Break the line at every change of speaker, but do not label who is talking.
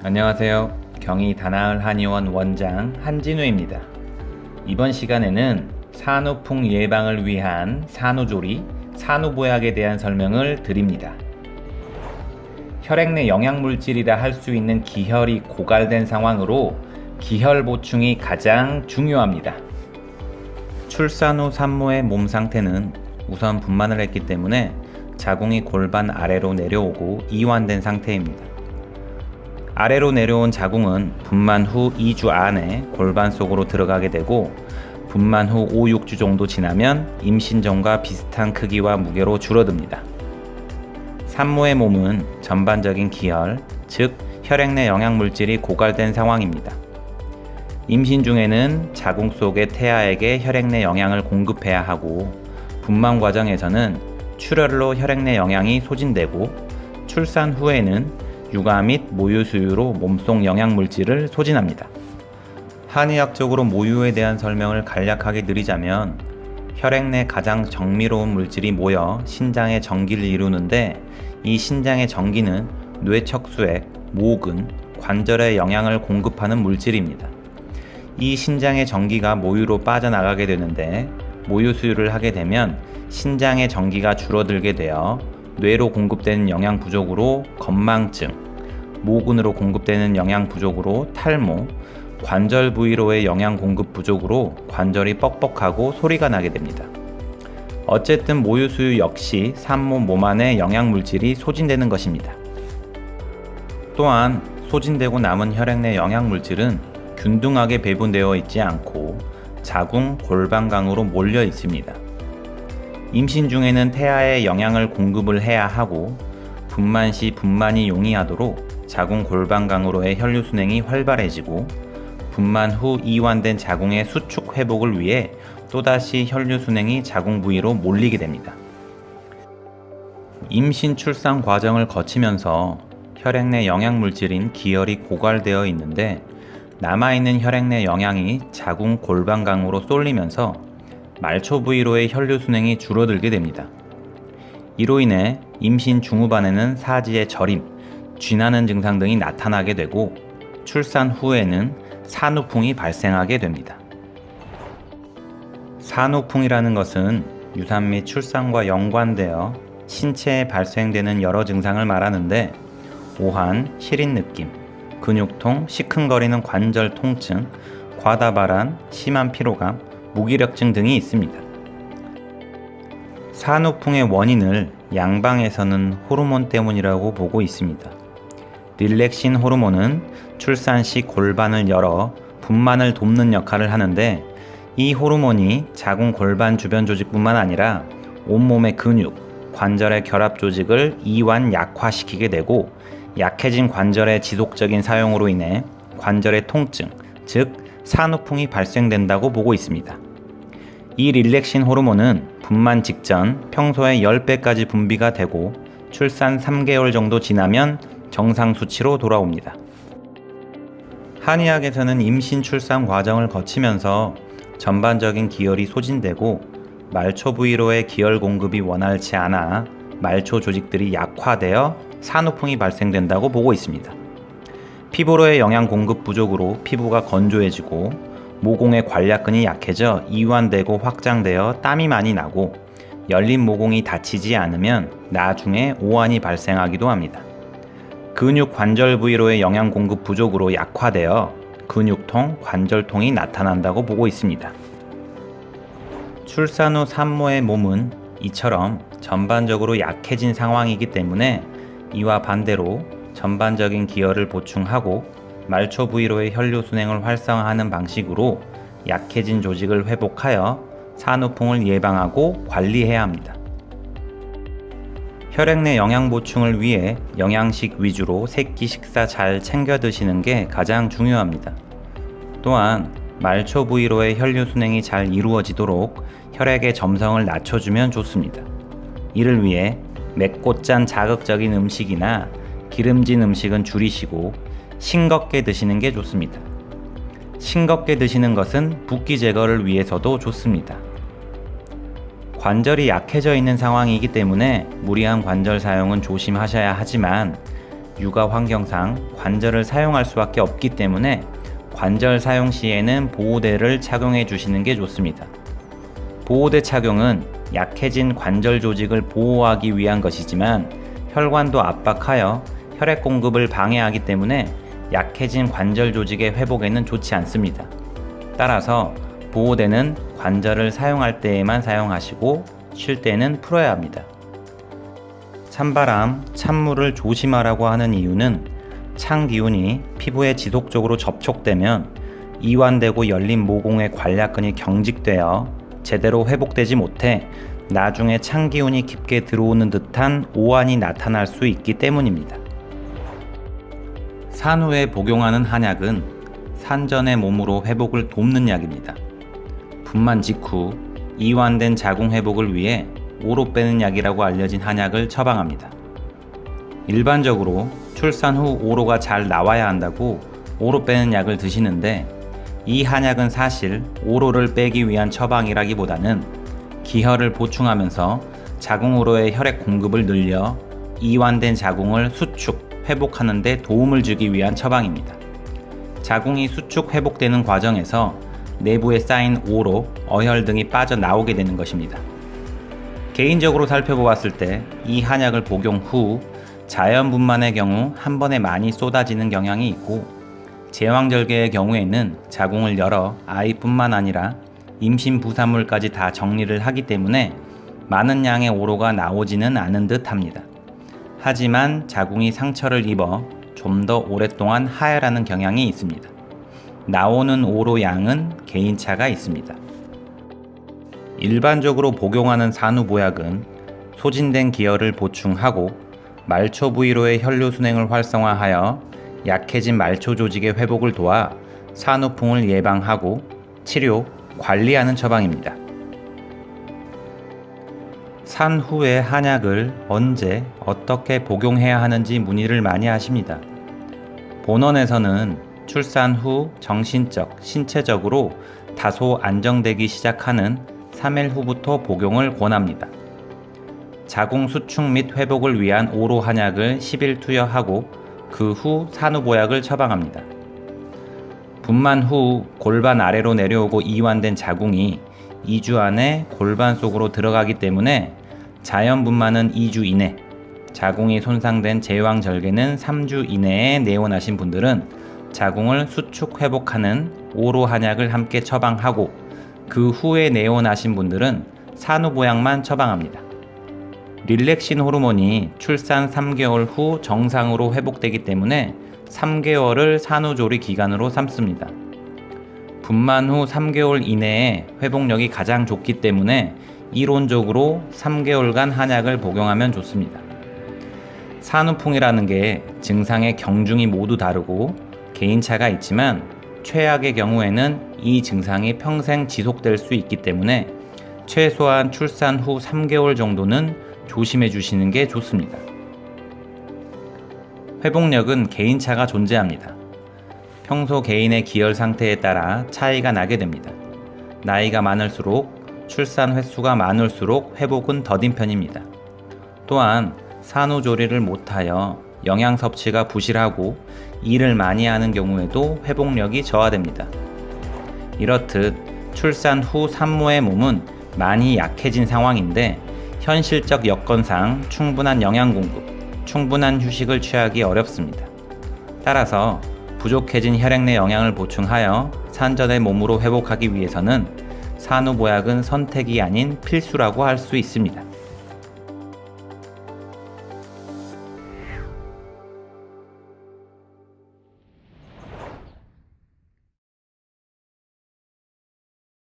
안녕하세요. 경희 다나을 한의원 원장 한진우입니다. 이번 시간에는 산후풍 예방을 위한 산후조리, 산후보약에 대한 설명을 드립니다. 혈액 내 영양물질이라 할 수 있는 기혈이 고갈된 상황으로 기혈 보충이 가장 중요합니다. 출산 후 산모의 몸 상태는 우선 분만을 했기 때문에 자궁이 골반 아래로 내려오고 이완된 상태입니다. 아래로 내려온 자궁은 분만 후 2주 안에 골반 속으로 들어가게 되고 분만 후 5, 6주 정도 지나면 임신 전과 비슷한 크기와 무게로 줄어듭니다. 산모의 몸은 전반적인 기혈, 즉 혈액 내 영양물질이 고갈된 상황입니다. 임신 중에는 자궁 속의 태아에게 혈액 내 영양을 공급해야 하고 분만 과정에서는 출혈로 혈액 내 영양이 소진되고 출산 후에는 육아 및 모유 수유로 몸속 영양물질을 소진합니다. 한의학적으로 모유에 대한 설명을 간략하게 드리자면 혈액 내 가장 정밀로운 물질이 모여 신장의 전기를 이루는데 이 신장의 전기는 뇌척수액, 모근, 관절에 영양을 공급하는 물질입니다. 이 신장의 전기가 모유로 빠져나가게 되는데 모유 수유를 하게 되면 신장의 전기가 줄어들게 되어 뇌로 공급되는 영양 부족으로 건망증, 모근으로 공급되는 영양 부족으로 탈모, 관절 부위로의 영양 공급 부족으로 관절이 뻑뻑하고 소리가 나게 됩니다. 어쨌든 모유 수유 역시 산모 몸 안에 영양 물질이 소진되는 것입니다. 또한 소진되고 남은 혈액 내 영양 물질은 균등하게 배분되어 있지 않고 자궁, 골반강으로 몰려 있습니다. 임신 중에는 태아에 영양을 공급을 해야 하고 분만 시 분만이 용이하도록 자궁 골반강으로의 혈류 순행이 활발해지고 분만 후 이완된 자궁의 수축 회복을 위해 또다시 혈류 순행이 자궁 부위로 몰리게 됩니다. 임신 출산 과정을 거치면서 혈액 내 영양 물질인 기혈이 고갈되어 있는데 남아있는 혈액 내 영양이 자궁 골반강으로 쏠리면서 말초 부위로의 혈류 순행이 줄어들게 됩니다. 이로 인해 임신 중후반에는 사지의 저림, 쥐나는 증상 등이 나타나게 되고 출산 후에는 산후풍이 발생하게 됩니다. 산후풍이라는 것은 유산 및 출산과 연관되어 신체에 발생되는 여러 증상을 말하는데 오한, 시린 느낌, 근육통, 시큰거리는 관절 통증, 과다발한, 심한 피로감, 무기력증 등이 있습니다. 산후풍의 원인을 양방에서는 호르몬 때문이라고 보고 있습니다. 릴렉신 호르몬은 출산 시 골반을 열어 분만을 돕는 역할을 하는데 이 호르몬이 자궁 골반 주변 조직뿐만 아니라 온몸의 근육, 관절의 결합 조직을 이완 약화시키게 되고 약해진 관절의 지속적인 사용으로 인해 관절의 통증, 즉 산후풍이 발생된다고 보고 있습니다. 이 릴렉신 호르몬은 분만 직전 평소의 10배까지 분비가 되고 출산 3개월 정도 지나면 정상 수치로 돌아옵니다. 한의학에서는 임신 출산 과정을 거치면서 전반적인 기혈이 소진되고 말초 부위로의 기혈 공급이 원활치 않아 말초 조직들이 약화되어 산후풍이 발생된다고 보고 있습니다. 피부로의 영양 공급 부족으로 피부가 건조해지고 모공의 관략근이 약해져 이완되고 확장되어 땀이 많이 나고 열린 모공이 닫히지 않으면 나중에 오한이 발생하기도 합니다. 근육 관절 부위로의 영양 공급 부족으로 약화되어 근육통, 관절통이 나타난다고 보고 있습니다. 출산 후 산모의 몸은 이처럼 전반적으로 약해진 상황이기 때문에 이와 반대로 전반적인 기혈을 보충하고 말초 부위로의 혈류 순행을 활성화하는 방식으로 약해진 조직을 회복하여 산후풍을 예방하고 관리해야 합니다. 혈액 내 영양 보충을 위해 영양식 위주로 새끼 식사 잘 챙겨 드시는 게 가장 중요합니다. 또한 말초 부위로의 혈류 순행이 잘 이루어지도록 혈액의 점성을 낮춰주면 좋습니다. 이를 위해 맵고 짠 자극적인 음식이나 기름진 음식은 줄이시고 싱겁게 드시는 게 좋습니다. 싱겁게 드시는 것은 붓기 제거를 위해서도 좋습니다. 관절이 약해져 있는 상황이기 때문에 무리한 관절 사용은 조심하셔야 하지만 육아 환경상 관절을 사용할 수밖에 없기 때문에 관절 사용 시에는 보호대를 착용해 주시는 게 좋습니다. 보호대 착용은 약해진 관절 조직을 보호하기 위한 것이지만 혈관도 압박하여 혈액 공급을 방해하기 때문에 약해진 관절 조직의 회복에는 좋지 않습니다. 따라서 보호대는 관절을 사용할 때에만 사용하시고 쉴 때는 풀어야 합니다. 찬바람, 찬물을 조심하라고 하는 이유는 찬 기운이 피부에 지속적으로 접촉되면 이완되고 열린 모공의 관략근이 경직되어 제대로 회복되지 못해 나중에 찬 기운이 깊게 들어오는 듯한 오한이 나타날 수 있기 때문입니다. 산후에 복용하는 한약은 산전의 몸으로 회복을 돕는 약입니다. 분만 직후 이완된 자궁 회복을 위해 오로 빼는 약이라고 알려진 한약을 처방합니다. 일반적으로 출산 후 오로가 잘 나와야 한다고 오로 빼는 약을 드시는데 이 한약은 사실 오로를 빼기 위한 처방이라기보다는 기혈을 보충하면서 자궁으로의 혈액 공급을 늘려 이완된 자궁을 수축, 회복하는 데 도움을 주기 위한 처방입니다. 자궁이 수축, 회복되는 과정에서 내부에 쌓인 오로, 어혈 등이 빠져나오게 되는 것입니다. 개인적으로 살펴보았을 때 이 한약을 복용 후 자연분만의 경우 한 번에 많이 쏟아지는 경향이 있고 제왕절개의 경우에는 자궁을 열어 아이뿐만 아니라 임신 부산물까지 다 정리를 하기 때문에 많은 양의 오로가 나오지는 않은 듯 합니다. 하지만 자궁이 상처를 입어 좀 더 오랫동안 하혈하는 경향이 있습니다. 나오는 오로 양은 개인차가 있습니다. 일반적으로 복용하는 산후보약은 소진된 기혈을 보충하고 말초 부위로의 혈류 순행을 활성화하여 약해진 말초 조직의 회복을 도와 산후풍을 예방하고 치료, 관리하는 처방입니다. 산후의 한약을 언제 어떻게 복용해야 하는지 문의를 많이 하십니다. 본원에서는 출산 후 정신적, 신체적으로 다소 안정되기 시작하는 3일 후부터 복용을 권합니다. 자궁 수축 및 회복을 위한 오로 한약을 10일 투여하고 그 후 산후보약을 처방합니다. 분만 후 골반 아래로 내려오고 이완된 자궁이 2주 안에 골반 속으로 들어가기 때문에 자연분만은 2주 이내, 자궁이 손상된 제왕절개는 3주 이내에 내원하신 분들은 자궁을 수축 회복하는 오로 한약을 함께 처방하고 그 후에 내원하신 분들은 산후보약만 처방합니다. 릴렉신 호르몬이 출산 3개월 후 정상으로 회복되기 때문에 3개월을 산후조리 기간으로 삼습니다. 분만 후 3개월 이내에 회복력이 가장 좋기 때문에 이론적으로 3개월간 한약을 복용하면 좋습니다. 산후풍이라는 게 증상의 경중이 모두 다르고 개인차가 있지만 최악의 경우에는 이 증상이 평생 지속될 수 있기 때문에 최소한 출산 후 3개월 정도는 조심해 주시는 게 좋습니다. 회복력은 개인차가 존재합니다. 평소 개인의 기혈 상태에 따라 차이가 나게 됩니다. 나이가 많을수록 출산 횟수가 많을수록 회복은 더딘 편입니다. 또한 산후조리를 못하여 영양 섭취가 부실하고 일을 많이 하는 경우에도 회복력이 저하됩니다. 이렇듯 출산 후 산모의 몸은 많이 약해진 상황인데 현실적 여건상 충분한 영양 공급, 충분한 휴식을 취하기 어렵습니다. 따라서 부족해진 혈액 내 영양을 보충하여 산전의 몸으로 회복하기 위해서는 산후보약은 선택이 아닌 필수라고 할 수 있습니다.